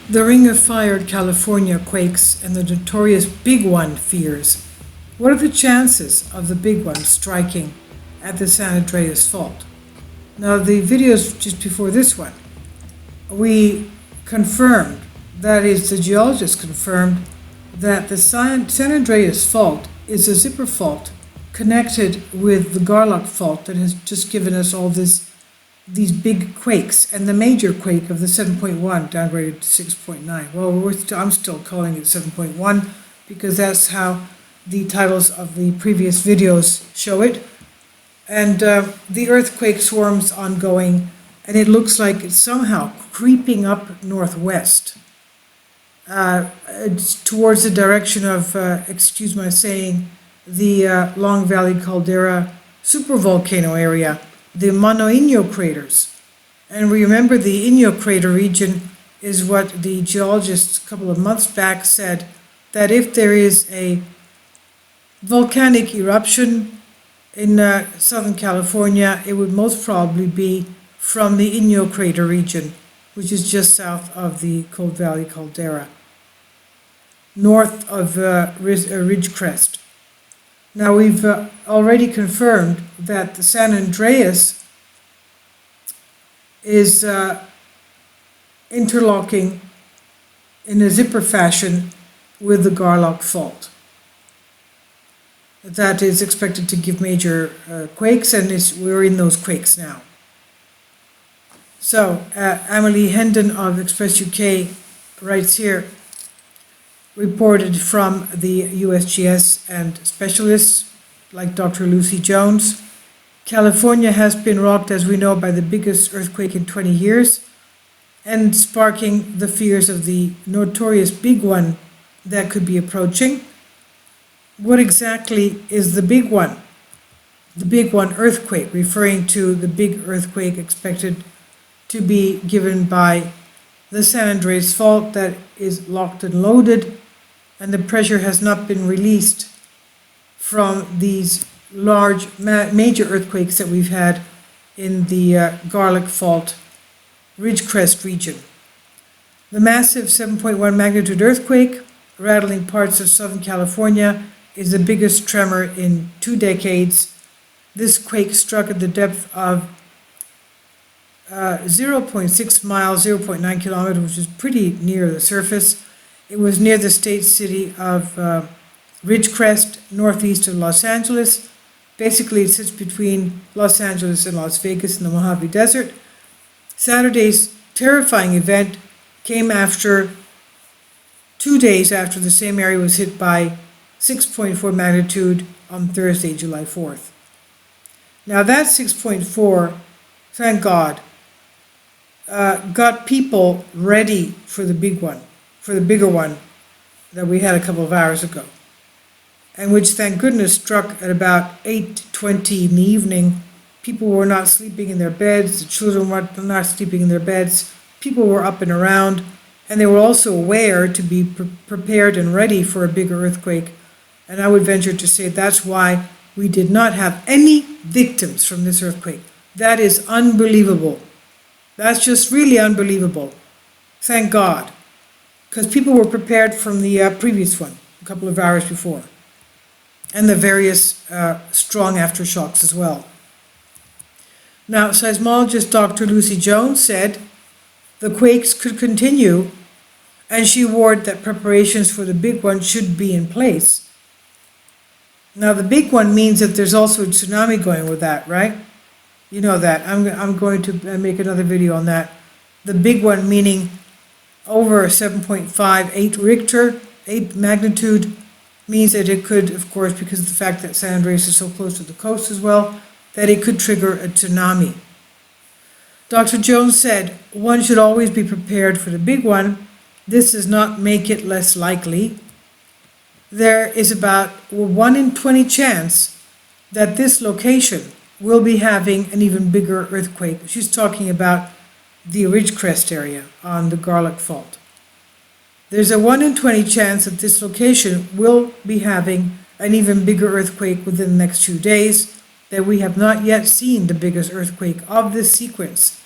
The Ring of Fire at California quakes and the notorious Big One fears. What are the chances of the Big One striking at the San Andreas Fault? Now, the videos just before this one, we confirmed, that is, the geologists confirmed, that the San Andreas Fault is a zipper fault connected with the Garlock Fault that has just given us all these big quakes, and the major quake of the 7.1 downgraded to 6.9. Well, I'm still calling it 7.1 because that's how the titles of the previous videos show it. And the earthquake swarm's ongoing, and it looks like it's somehow creeping up northwest towards the direction of, excuse my saying, the Long Valley Caldera supervolcano area, the Mono Inyo craters. And remember, the Inyo crater region is what the geologists a couple of months back said, that if there is a volcanic eruption in Southern California, it would most probably be from the Inyo crater region, which is just south of the Cold Valley Caldera, north of Ridgecrest. Now, we've already confirmed that the San Andreas is interlocking in a zipper fashion with the Garlock Fault. That is expected to give major quakes, and we're in those quakes now. So, Amelie Hendon of Express UK writes here, reported from the USGS and specialists like Dr. Lucy Jones. California has been rocked, as we know, by the biggest earthquake in 20 years and sparking the fears of the notorious Big One that could be approaching. What exactly is the Big One? The Big One earthquake, referring to the big earthquake expected to be given by the San Andreas Fault that is locked and loaded, and the pressure has not been released from these large major earthquakes that we've had in the Garlock Fault Ridgecrest region. The massive 7.1 magnitude earthquake rattling parts of Southern California is the biggest tremor in 2 decades. This quake struck at the depth of 0.6 miles, 0.9 kilometers, which is pretty near the surface. It was near the state city of Ridgecrest, northeast of Los Angeles. Basically, it sits between Los Angeles and Las Vegas in the Mojave Desert. Saturday's terrifying event came after 2 days after the same area was hit by 6.4 magnitude on Thursday, July 4th. Now that 6.4, thank God, got people ready for the big one, for the bigger one that we had a couple of hours ago, and which, thank goodness, struck at about 8:20 in the evening. People were not sleeping in their beds, the children were not sleeping in their beds, people were up and around, and they were also aware to be prepared and ready for a bigger earthquake. And I would venture to say that's why we did not have any victims from this earthquake. That is unbelievable. That's just really unbelievable. Thank God. Because people were prepared from the previous one, a couple of hours before. And the various strong aftershocks as well. Now, seismologist Dr. Lucy Jones said the quakes could continue, and she warned that preparations for the big one should be in place. Now, the big one means that there's also a tsunami going with that, right? You know that. I'm going to make another video on that. The big one meaning over 7.5, 8 Richter, 8 magnitude, means that it could, of course, because of the fact that San Andreas is so close to the coast as well, that it could trigger a tsunami. Dr. Jones said, one should always be prepared for the big one. This does not make it less likely. There is about 1 in 20 chance that this location will be having an even bigger earthquake. She's talking about the Ridgecrest area on the Garlock Fault. There's a 1 in 20 chance that this location will be having an even bigger earthquake within the next 2 days, that we have not yet seen the biggest earthquake of this sequence.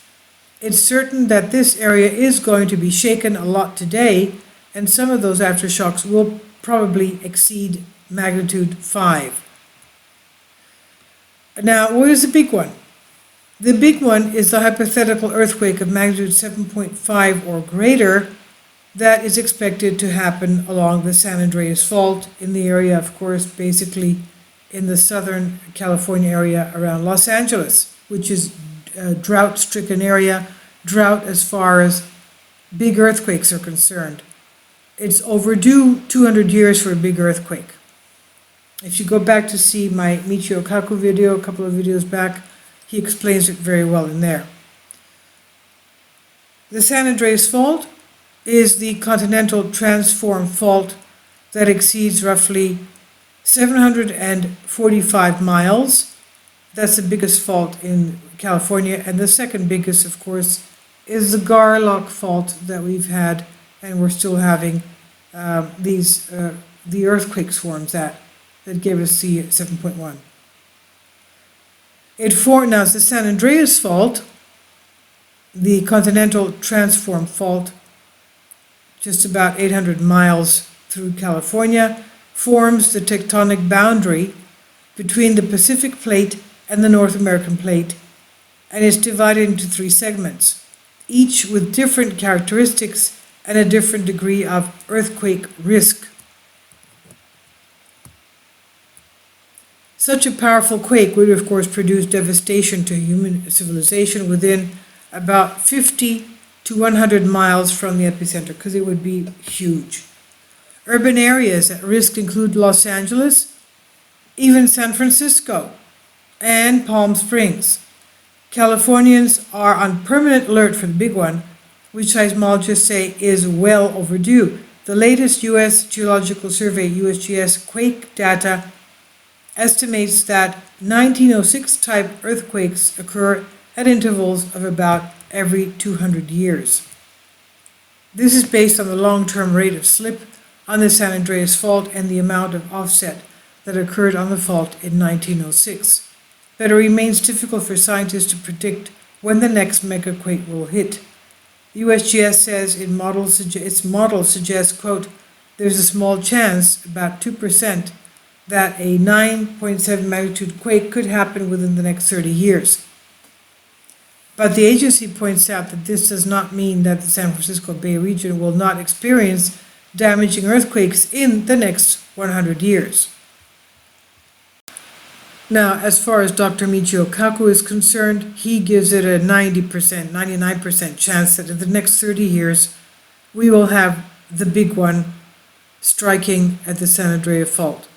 It's certain that this area is going to be shaken a lot today, and some of those aftershocks will probably exceed magnitude 5. Now, what is the big one? The big one is the hypothetical earthquake of magnitude 7.5 or greater that is expected to happen along the San Andreas Fault in the area, of course, basically in the southern California area around Los Angeles, which is a drought-stricken area, drought as far as big earthquakes are concerned. It's overdue 200 years for a big earthquake. If you go back to see my Michio Kaku video, a couple of videos back, he explains it very well in there. The San Andreas Fault is the continental transform fault that exceeds roughly 745 miles. That's the biggest fault in California, and the second biggest, of course, is the Garlock Fault that we've had, and we're still having the earthquake swarms that gave us the 7.1. Now it's the San Andreas Fault, the continental transform fault, just about 800 miles through California, forms the tectonic boundary between the Pacific Plate and the North American Plate, and is divided into 3 segments, each with different characteristics and a different degree of earthquake risk. Such a powerful quake would, of course, produce devastation to human civilization within about 50 to 100 miles from the epicenter, because it would be huge. Urban areas at risk include Los Angeles, even San Francisco, and Palm Springs. Californians are on permanent alert for the big one, which seismologists say is well overdue. The latest U.S. Geological Survey, USGS, quake data estimates that 1906 type earthquakes occur at intervals of about every 200 years. This is based on the long-term rate of slip on the San Andreas Fault and the amount of offset that occurred on the fault in 1906. But it remains difficult for scientists to predict when the next megaquake will hit. The USGS says its model suggests, quote, there's a small chance, about 2%, that a 9.7 magnitude quake could happen within the next 30 years. But the agency points out that this does not mean that the San Francisco Bay region will not experience damaging earthquakes in the next 100 years. Now, as far as Dr. Michio Kaku is concerned, he gives it a 90%, 99% chance that in the next 30 years, we will have the big one striking at the San Andreas Fault.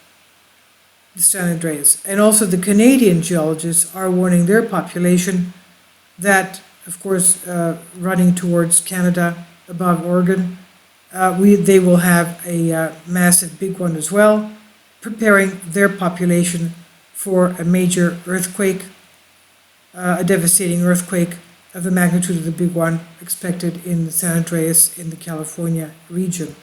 The San Andreas. And also the Canadian geologists are warning their population that, of course, running towards Canada above Oregon, they will have a massive big one as well, preparing their population for a major earthquake, a devastating earthquake of the magnitude of the big one expected in the San Andreas in the California region.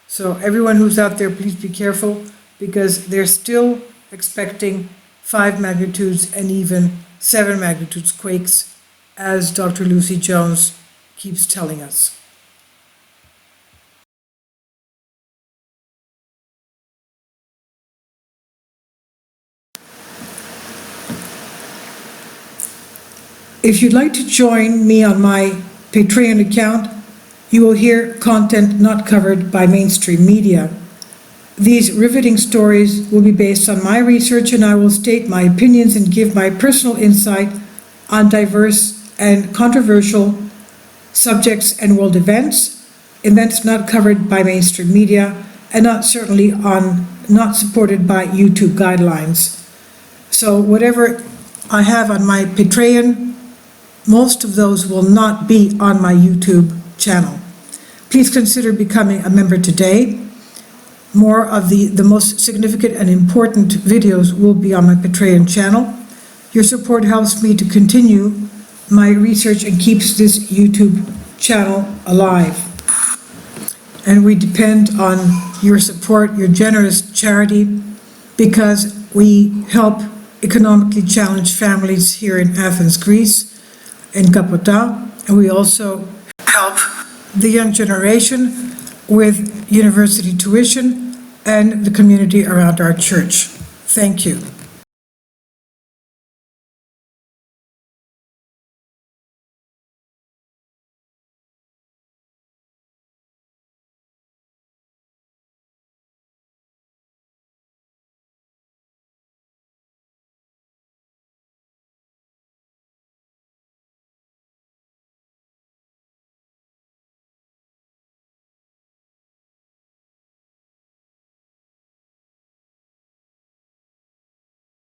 So everyone who's out there, please be careful, because they're still expecting 5 magnitudes and even 7 magnitudes quakes, as Dr. Lucy Jones keeps telling us. If you'd like to join me on my Patreon account, you will hear content not covered by mainstream media. These riveting stories will be based on my research, and I will state my opinions and give my personal insight on diverse and controversial subjects and world events not covered by mainstream media, and not supported by YouTube guidelines. So whatever I have on my Patreon, most of those will not be on my YouTube channel. Please consider becoming a member today. More of the most significant and important videos will be on my Patreon channel. Your support helps me to continue my research and keeps this YouTube channel alive. And we depend on your support, your generous charity, because we help economically challenged families here in Athens, Greece, in Capotin, and we also help the young generation with university tuition and the community around our church. Thank you.